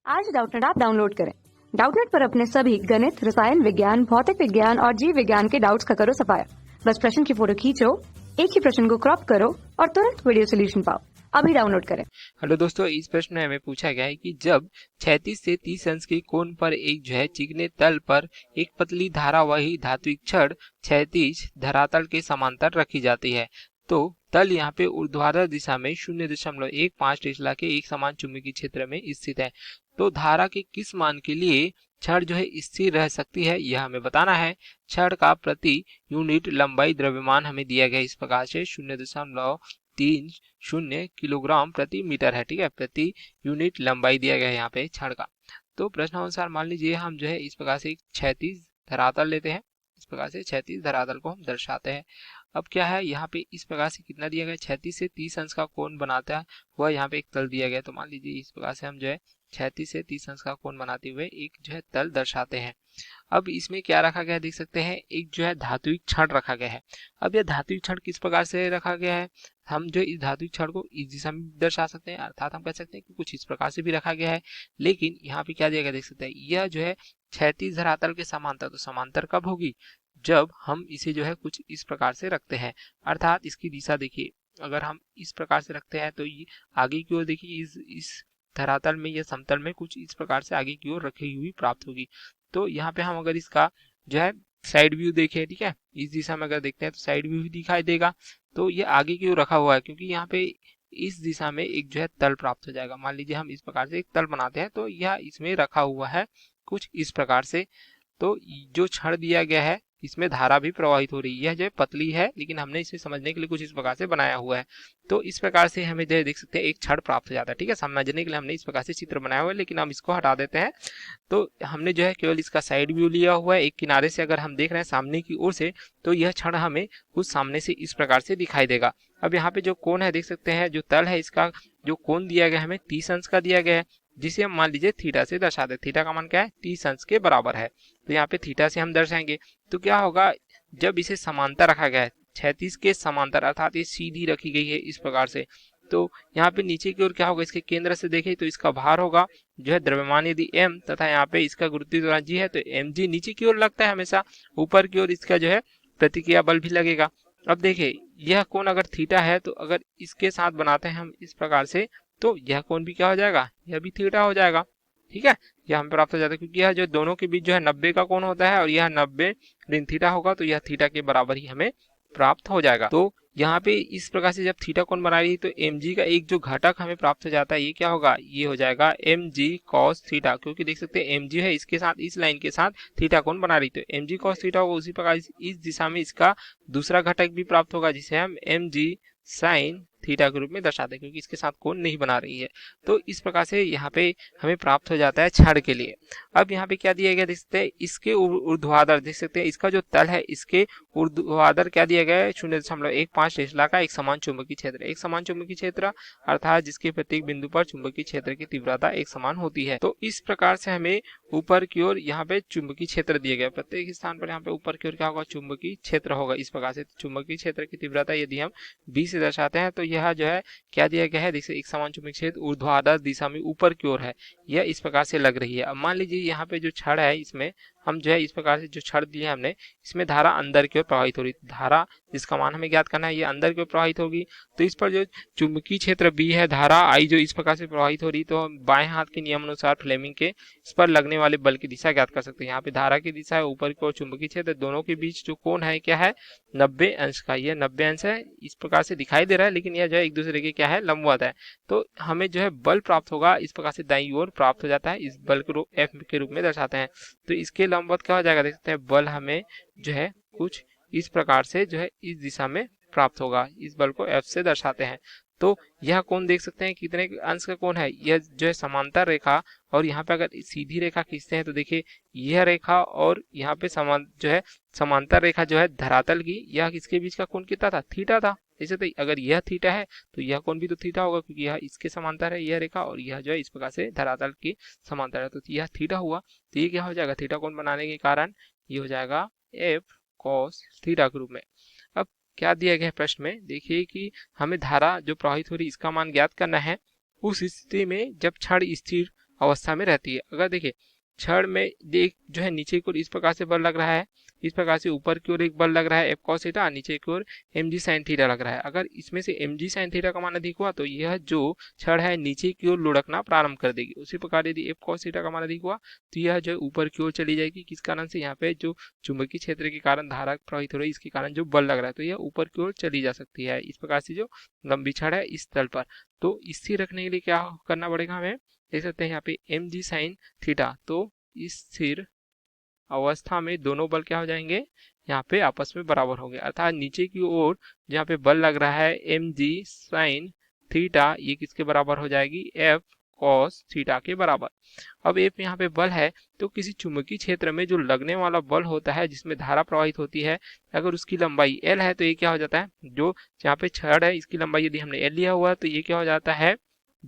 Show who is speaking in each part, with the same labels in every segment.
Speaker 1: आज Doubtnut app download करें। Doubtnut पर अपने सभी गणित, रसायन विज्ञान, भौतिक विज्ञान और जीव विज्ञान के डाउट्स का करो सफाया। बस प्रश्न की फोटो खींचो, एक ही प्रश्न को क्रॉप करो और तुरंत वीडियो सोल्यूशन पाओ। अभी डाउनलोड करें।
Speaker 2: हेलो दोस्तों, इस प्रश्न में हमें पूछा गया है कि जब 36 से 30 अंश के कोण पर एक चिकने तल पर एक पतली धारावाही धात्विक छड़ क्षैतिज धरातल के समांतर रखी जाती है तो तल यहाँ पे ऊर्ध्वाधर दिशा में 0.15 टेस्ला के एक समान चुंबकीय क्षेत्र में स्थित है। तो धारा के किस मान के लिए छड़ स्थिर रह सकती है, यह हमें बताना है। छड़ का प्रति यूनिट लंबाई द्रव्यमान हमें दिया गया इस प्रकार से 0.30 किलोग्राम प्रति मीटर है। ठीक है, प्रति यूनिट लंबाई दिया गया है यहाँ पे छड़ का। तो प्रश्नानुसार मान लीजिए हम इस प्रकार से एक क्षैतिज धरातल लेते हैं। इस प्रकार से क्षैतिज धरातल को हम दर्शाते हैं। अब क्या है, यहाँ पे इस प्रकार से कितना दिया गया, 36 से 30 अंश का कोण बनाता है हुआ यहाँ पे एक तल दिया गया। तो मान लीजिए इस प्रकार से हम 36 से 30 अंश का कोण बनाते हुए एक तल दर्शाते हैं। अब इसमें क्या रखा गया है, देख सकते हैं, एक धात्विक छड़ रखा गया है। अब यह धात्विक छड़ किस प्रकार से रखा गया है, हम इस धात्विक छड़ को इस दिशा में दर्शा सकते हैं, अर्थात हम कह सकते हैं कि कुछ इस प्रकार से भी रखा गया है। लेकिन यहाँ पे क्या दिया गया, देख सकते हैं, यह क्षैतिज धरातल के समांतर। तो समांतर कब होगी, जब हम इसे कुछ इस प्रकार से रखते हैं, अर्थात इसकी दिशा देखिए, अगर हम इस प्रकार से रखते हैं तो ये आगे की ओर देखिए, इस धरातल में या समतल में कुछ इस प्रकार से आगे की ओर रखी हुई प्राप्त होगी। तो यहाँ पे हम अगर इसका साइड व्यू देखें, ठीक है, इस दिशा में अगर देखते हैं तो साइड व्यू भी दिखाई देगा। तो ये आगे की ओर रखा हुआ है क्योंकि यहाँ पे इस दिशा में एक तल प्राप्त हो जाएगा। मान लीजिए हम इस प्रकार से एक तल बनाते हैं तो यह इसमें रखा हुआ है कुछ इस प्रकार से। तो जो छड़ दिया गया है इसमें धारा भी प्रवाहित हो रही है। यह पतली है लेकिन हमने इसे समझने के लिए कुछ इस प्रकार से बनाया हुआ है। तो इस प्रकार से हमें देख सकते हैं एक छड़ प्राप्त हो जाता है। ठीक है, समझने के लिए हमने इस प्रकार से चित्र बनाया हुआ है, लेकिन हम इसको हटा देते हैं। तो हमने केवल इसका साइड व्यू लिया हुआ है। एक किनारे से अगर हम देख रहे हैं सामने की ओर से तो यह छड़ हमें कुछ सामने से इस प्रकार से दिखाई देगा। अब यहाँ पे जो कोण है, देख सकते हैं, जो तल है इसका जो कोण दिया गया है हमें 30 अंश का दिया गया है, जिसे हम मान लीजिए थीटा से दर्शाते हैं। थीटा का मान क्या है, 30 अंश के बराबर है। तो यहाँ पे थीटा से हम दर्शाएंगे। तो क्या होगा, जब इसे समांतर रखा गया है, 36 के समांतर, अर्थात ये सीधी रखी गई है इस प्रकार से, तो यहाँ पे नीचे की ओर क्या होगा, इसके केंद्र से देखें तो इसका भार होगा द्रव्यमान यदि m तथा यहाँ पे इसका गुरुत्वीय त्वरण g है तो mg नीचे की ओर लगता है हमेशा, ऊपर की ओर इसका प्रतिक्रिया बल भी लगेगा। अब देखिए यह कोण अगर थीटा है तो अगर इसके साथ बनाते हैं हम इस प्रकार से तो यह कोण भी क्या हो जाएगा, यह भी थीटा हो जाएगा। ठीक है, यह हम प्राप्त हो जाता है क्योंकि यह दोनों के बीच 90 का कोण होता है और यह 90 ऋण थीटा होगा, तो यह थीटा के बराबर ही हमें प्राप्त हो जाएगा। तो यहाँ पे इस प्रकार से जब थीटा कोण बना रही है तो mg का एक घटक हमें प्राप्त हो जाता है, ये क्या होगा, ये हो जाएगा mg cos थीटा, क्योंकि देख सकते हैं mg है इसके साथ, इस लाइन के साथ थीटा कोण बना रही, तो mg cos थीटा होगा। उसी प्रकार इस दिशा में इसका दूसरा घटक भी प्राप्त होगा जिसे हम mg sin थीटा के रूप में दर्शाते हैं, क्योंकि इसके साथ कोण नहीं बना रही है। तो इस प्रकार से यहाँ पे हमें प्राप्त हो जाता है छड़ के लिए। अब यहाँ पे क्या दिया गया, देख सकते हैं, इसके ऊर्ध्वाधर, देख सकते हैं, इसका जो तल है इसके ऊर्ध्वाधर क्या दिया गया है, 0.15 टेस्ला का एक समान चुंबकीय क्षेत्र। एक समान चुंबकीय क्षेत्र अर्थात जिसके प्रत्येक बिंदु पर चुंबकीय क्षेत्र की तीव्रता एक समान होती है। तो इस प्रकार से हमें ऊपर की ओर यहाँ पे चुंबकीय क्षेत्र दिया गया, प्रत्येक स्थान पर यहाँ पे ऊपर की ओर क्या होगा, चुंबकीय क्षेत्र होगा। इस प्रकार से चुंबकीय क्षेत्र की तीव्रता यदि हम b से दर्शाते हैं तो यह क्या दिया गया है, देखिए एक समान चुंबकीय क्षेत्र ऊर्ध्वाधर दिशा में ऊपर की ओर है, यह इस प्रकार से लग रही है। अब मान लीजिए यहाँ पे जो छड़ है इसमें हम इस प्रकार से जो छड़ दिया हमने, इसमें धारा अंदर की ओर प्रवाहित हो रही, धारा जिसका मान हमें ज्ञात करना है ये अंदर की ओर प्रवाहित होगी। तो इस पर जो चुंबकीय क्षेत्र B है, धारा I जो इस प्रकार से प्रवाहित हो रही, तो हम बाएं हाथ के नियम अनुसार फ्लेमिंग के इस पर लगने वाले बल की दिशा ज्ञात कर सकते हैं। यहाँ पे धारा की दिशा है ऊपर की ओर, चुंबकीय क्षेत्र, दोनों के बीच जो कोण है क्या है, 90 अंश का। यह 90 अंश है, इस प्रकार से दिखाई दे रहा है, लेकिन यह एक दूसरे के क्या है, लंबवत है। तो हमें बल प्राप्त होगा इस प्रकार से दाईं ओर प्राप्त हो जाता है, इस बल को F के रूप में दर्शाते हैं। तो इसके लंबवत क्या हो जाएगा, देख सकते हैं, बल हमें कुछ इस प्रकार से इस दिशा में प्राप्त होगा, इस बल को F से दर्शाते हैं। तो यह कोण देख सकते हैं कितने अंश का कोण है, यह समांतर रेखा, और यहाँ पे अगर सीधी रेखा खींचते हैं तो देखिए यह रेखा और यहाँ पे समांतर रेखा धरातल की, यह इसके बीच का कोण कितना था, थीटा था। जैसे तो अगर यह थीटा है तो यह कोण भी तो थीटा होगा, क्योंकि यह इसके समांतर है यह रेखा, और यह इस प्रकार से धरातल की समांतर है, तो यह थीटा हुआ। तो ये क्या हो जाएगा, थीटा कोण बनाने के कारण ये हो जाएगा F cos थीटा के रूप में। अब क्या दिया गया है प्रश्न में, देखिए कि हमें धारा जो प्रवाहित हो रही इसका मान ज्ञात करना है। उस स्थिति में जब छड़ स्थिर अवस्था में रहती है। अगर देखिए छड़ में देख जो है नीचे की ओर इस प्रकार से बल लग रहा है, इस प्रकार से ऊपर की ओर एक बल लग रहा है F cos थीटा, नीचे की ओर mg sin थीटा लग रहा है। अगर इसमें से mg sin थीटा का मान अधिक हुआ तो यह जो छड़ है नीचे की ओर लुढ़कना प्रारंभ कर देगी। उसी प्रकार यदि F cos थीटा का मान अधिक हुआ तो यह जो है ऊपर की ओर चली जाएगी। किस कारण से? यहाँ पे जो चुंबकीय क्षेत्र के कारण धारा प्रवाहित हो रही है, इसके कारण जो बल लग रहा है तो यह ऊपर की ओर चली जा सकती है। इस प्रकार से जो लंबी छड़ है इस तल पर, तो स्थिर रखने के लिए क्या करना पड़ेगा हमें? देख सकते हैं यहाँ पे mg sin थीटा, तो इस स्थिर अवस्था में दोनों बल क्या हो जाएंगे? यहाँ पे आपस में बराबर होंगे, अर्थात नीचे की ओर जहाँ पे बल लग रहा है mg sin थीटा, ये किसके बराबर हो जाएगी? F cos थीटा के बराबर। अब F यहाँ पे बल है, तो किसी चुंबकीय क्षेत्र में जो लगने वाला बल होता है जिसमें धारा प्रवाहित होती है, अगर उसकी लंबाई L है तो ये क्या हो जाता है? जो यहाँ पे छड़ है इसकी लंबाई यदि हमने L लिया हुआ है तो ये क्या हो जाता है?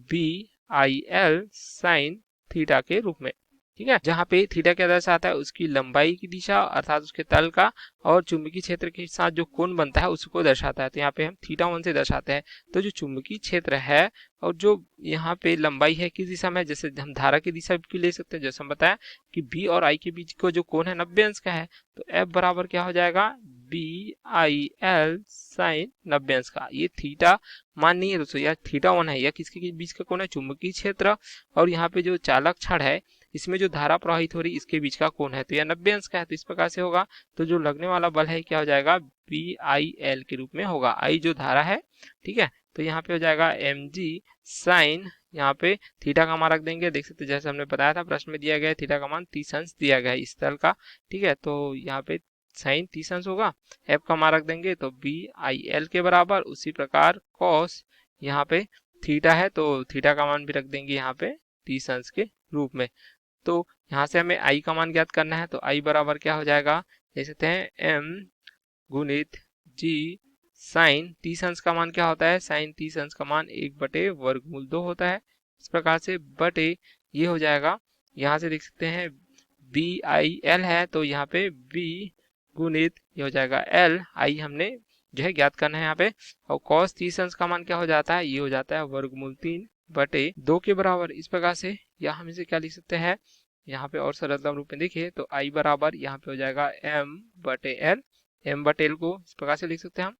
Speaker 2: BIL sin थीटा के रूप में। ठीक है, जहाँ पे थीटा क्या दर्शाता है? उसकी लंबाई की दिशा अर्थात उसके तल का, और चुंबकीय क्षेत्र के साथ जो कोण बनता है उसको दर्शाता है। तो यहाँ पे हम θ1 से दर्शाते हैं। तो जो चुंबकीय क्षेत्र है और जो यहाँ पे लंबाई है किस दिशा में? जैसे हम धारा की दिशा भी ले सकते हैं, जैसे हम बताया कि B और I के बीच को जो कोण है 90 अंश का है, तो F बराबर क्या हो जाएगा? BIL sin 90 अंश का। ये थीटा मान नहीं है दोस्तों, यह θ1 है। यह किसके बीच का कोण है? चुंबकीय क्षेत्र और यहाँ पे जो चालक छड़ है इसमें जो धारा प्रवाहित हो रही इसके बीच का कोण है, तो यह 90 अंश का है। तो इस प्रकार से होगा, तो जो लगने वाला बल है क्या हो जाएगा? BIL के रूप में होगा। I जो धारा है, ठीक है, तो यहाँ पे हो जाएगा mg sin, यहाँ पे थीटा का मान रख देंगे। देख सकते जैसे हमने बताया था प्रश्न में दिया गया है थीटा का मान 30 अंश दिया गया है इस तल का। ठीक है, तो यहाँ पे साइन 30 अंश होगा, F का मान रख देंगे तो BIL के बराबर। उसी प्रकार cos यहाँ पे थीटा है तो थीटा का मान भी रख देंगे यहाँ पे 30 अंश के रूप में। तो यहाँ से हमें I का मान ज्ञात करना है, तो I बराबर क्या हो जाएगा? देख सकते हैं M गुणित G साइन 30 अंश का मान क्या होता है? साइन 30 अंश का मान 1/वर्गमूल 2 होता है। इस प्रकार से बटे ये हो जाएगा, यहाँ से देख सकते हैं BIL है तो यहाँ पे B गुणित ये हो जाएगा L, I हमने जो है ज्ञात करना है यहाँ पे। और cos 30 अंश का मान क्या हो जाता है? ये हो जाता है वर्गमूल 3/2 के बराबर। इस प्रकार से या हम इसे क्या लिख सकते हैं यहाँ पे और सरलतम रूप में देखिए तो I बराबर यहाँ पे हो जाएगा M/L। M/L को इस प्रकार से लिख सकते हैं हम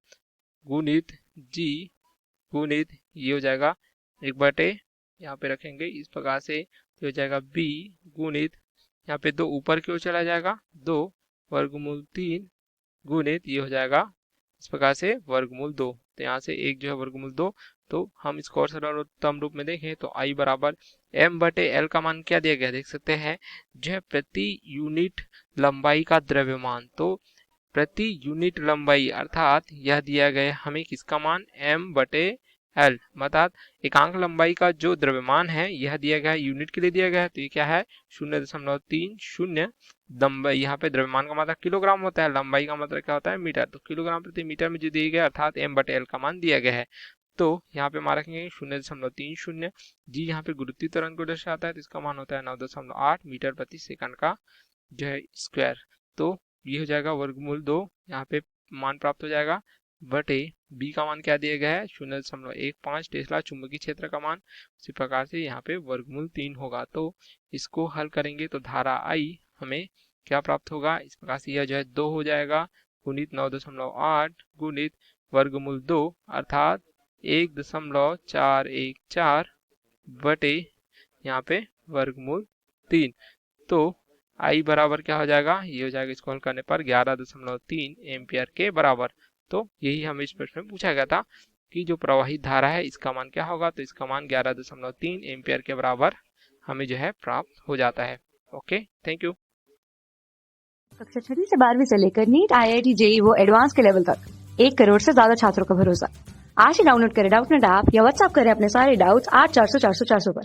Speaker 2: गुणित G गुणित ये हो जाएगा 1/, यहाँ पे रखेंगे इस प्रकार से तो हो जाएगा B गुणित यहाँ पे 2 ऊपर की ओर चला जाएगा 2 वर्गमूल 3 गुणित ये हो जाएगा इस प्रकार से वर्गमूल 2। तो यहाँ से एक जो है वर्गमूल 2, तो हम इसको और सरलतम रूप में देखें तो I बराबर M/L का मान क्या दिया गया देख सकते हैं जो है प्रति यूनिट लंबाई का द्रव्यमान। तो प्रति यूनिट लंबाई अर्थात यह दिया गया हमें किसका मान? M/L, अर्थात एकांक लंबाई का जो द्रव्यमान है यह दिया गया है, यूनिट के लिए दिया गया है। तो ये क्या है? 0.30। लंबाई यहाँ पे द्रव्यमान का मात्रा किलोग्राम होता है, लंबाई का मात्रा क्या होता है? मीटर। तो किलोग्राम प्रति मीटर में जो दिया गया अर्थात M/L का मान दिया गया है। तो यहाँ पे मान रखेंगे 0.30। जी यहाँ पे गुरुत्वीय त्वरण को दर्शाता है तो इसका मान होता है 9.8 मीटर प्रति सेकंड का जो है स्क्वायर। तो ये हो जाएगा वर्गमूल 2, यहाँ पे मान प्राप्त हो जाएगा बटे B का मान क्या दिया गया है? 0.15 टेस्ला चुंबकीय क्षेत्र का मान। उसी प्रकार से यहाँ पे वर्गमूल 3 होगा। तो इसको हल करेंगे तो धारा I हमें क्या प्राप्त होगा? इस प्रकार से यह जो है 2 हो जाएगा गुणित 9.8 गुणित वर्गमूल 2 अर्थात 1.414 बटे यहाँ पे वर्गमूल 3। तो I बराबर क्या हो जाएगा? ये हो जाएगा इसको हल करने पर 11.3 एम्पियर के बराबर। तो यही हमें इस प्रश्न में पूछा गया था कि जो प्रवाहित धारा है इसका मान क्या होगा? तो इसका मान 11.3 एम्पियर के बराबर हमें जो है प्राप्त हो जाता है। Okay, thank you.
Speaker 1: कक्षा 6वीं से 12वीं से लेकर नीट, IIT, JEE वो एडवांस के लेवल तक 1 करोड़ से ज्यादा छात्रों का भरोसा। आज ही डाउनलोड करें डाउटनेट ऐप या व्हाट्सएप करें अपने सारे डाउट्स 8400 400 400 पर।